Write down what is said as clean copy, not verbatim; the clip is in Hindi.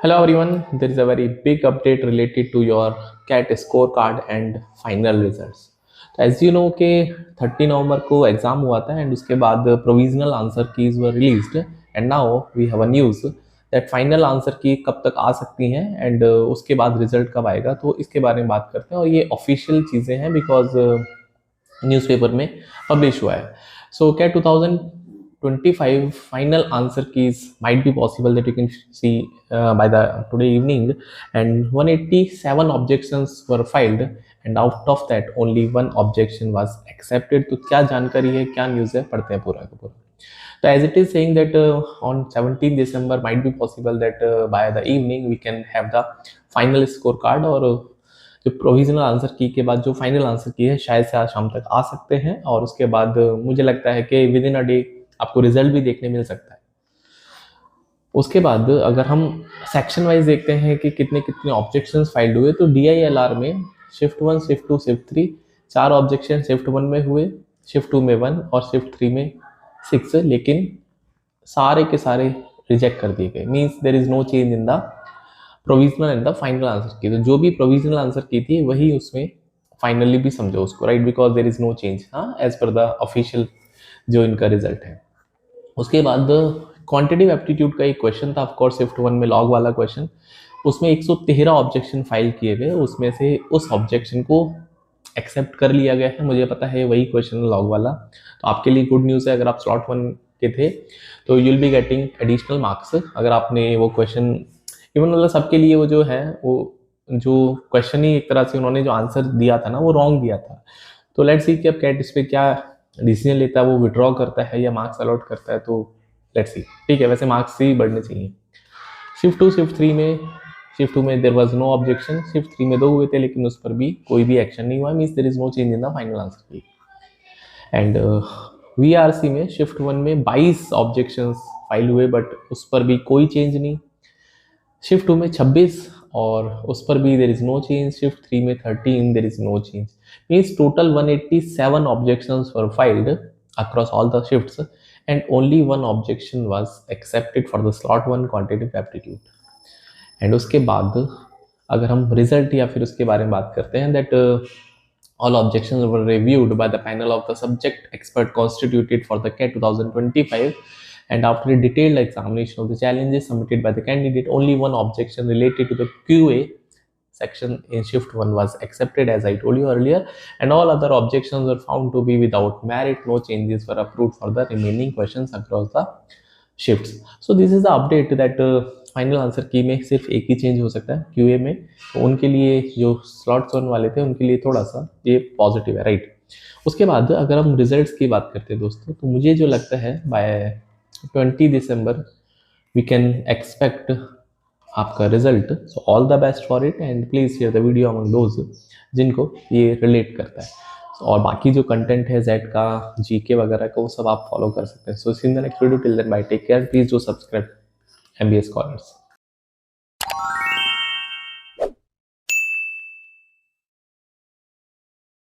Hello everyone, there is a very big update related to your CAT scorecard and final results. तो एज यू नो कि 30 नवंबर को एग्ज़ाम हुआ था एंड उसके बाद provisional answer keys were released and now we have a news that final answer key कब तक आ सकती हैं एंड उसके बाद रिजल्ट कब आएगा, तो इसके बारे में बात करते हैं। और ये ऑफिशियल चीज़ें हैं बिकॉज न्यूज़पेपर में पब्लिश हुआ है। सो क्या 2025 final answer keys might be possible that you can see by the today evening, and 187 objections were filed and out of that only one objection was accepted। तो क्या जानकारी है, क्या न्यूज़ है, पढ़ते हैं पूरा का पूरा। तो as it is saying that on 17 December might be possible that by the evening we can have the final scorecard, और जो प्रोविजनल आंसर की के बाद जो फाइनल आंसर की है शायद से आज शाम तक आ सकते हैं, और उसके बाद मुझे लगता है कि विद इन अ डे आपको रिजल्ट भी देखने मिल सकता है। उसके बाद अगर हम सेक्शन वाइज देखते हैं कि कितने कितने ऑब्जेक्शंस फाइल्ड हुए, तो DILR में shift 1, shift 2, shift 3 4 objection shift 1 में हुए, शिफ्ट 2 में 1 और शिफ्ट 3 में 6, लेकिन सारे के सारे रिजेक्ट कर दिए गए। Means there is no change in the provisional and the final answer key. तो जो भी प्रोविजनल आंसर की थी वही उसमें फाइनली भी समझो उसको, right, because there is no change as per the official जो इनका रिजल्ट है। उसके बाद क्वांटिटेटिव एप्टीट्यूड का एक क्वेश्चन था, ऑफकोर्स शिफ्ट 1 में लॉग वाला क्वेश्चन। उसमें 113 ऑब्जेक्शन फाइल किए गए, उसमें से उस ऑब्जेक्शन को एक्सेप्ट कर लिया गया है। मुझे पता है वही क्वेश्चन लॉग वाला, तो आपके लिए गुड न्यूज़ है। अगर आप स्लॉट 1 के थे तो you will be getting additional marks अगर आपने वो क्वेश्चन, इवन मतलब सबके लिए वो जो है वो जो क्वेश्चन ही एक तरह से उन्होंने जो आंसर दिया था ना वो रॉन्ग दिया था। तो लेट्स सी कि अब कैट इस पर क्या डिसीजन लेता है, वो विड्रॉ करता है या मार्क्स अलॉट करता है। तो लेट्स सी, ठीक है, वैसे मार्क्स ही बढ़ने चाहिए। शिफ्ट 2 शिफ्ट 2 में there was no objection, shift 3 में 2 हुए थे लेकिन उस पर भी कोई भी एक्शन नहीं हुआ। Means there is no change in the final answer key. And VRC में शिफ्ट 1 में 22 ऑब्जेक्शंस फाइल हुए बट उस पर भी कोई चेंज नहीं। शिफ्ट 2 में 26 और उस पर भी there is no change. Shift 3 में 13, there is no change. Means total 187 objections were filed across all the shifts and only one objection was accepted for the slot 1 quantitative aptitude. And उसके बाद अगर हम रिजल्ट या फिर उसके बारे में बात करते हैं, that all objections were reviewed by the panel of the subject expert constituted for the CAT 2025, and after a detailed examination of the challenges submitted by the candidate, only one objection related to the QA section in shift 1 was accepted, as I told you earlier, and all other objections were found to be without merit. No changes were approved for the remaining questions across the shifts. So this is the update that final answer की में सिर्फ एक ही चेंज हो सकता है QA में, तो उनके लिए जो स्लॉट्स वन वाले थे उनके लिए थोड़ा सा ये पॉजिटिव है, राइट। उसके बाद अगर हम रिजल्ट्स की बात करते हैं दोस्तों, तो मुझे जो लगता है बाय 20 दिसंबर वी कैन एक्सपेक्ट आपका result. So all the best for it and please share the video among those जिनको ये रिलेट करता है। और बाकी जो कंटेंट है जेड का, GK वगैरह का, वो सब आप फॉलो कर सकते हैं। So see in the next video, till then bye, take care, please do subscribe MBA Scholars।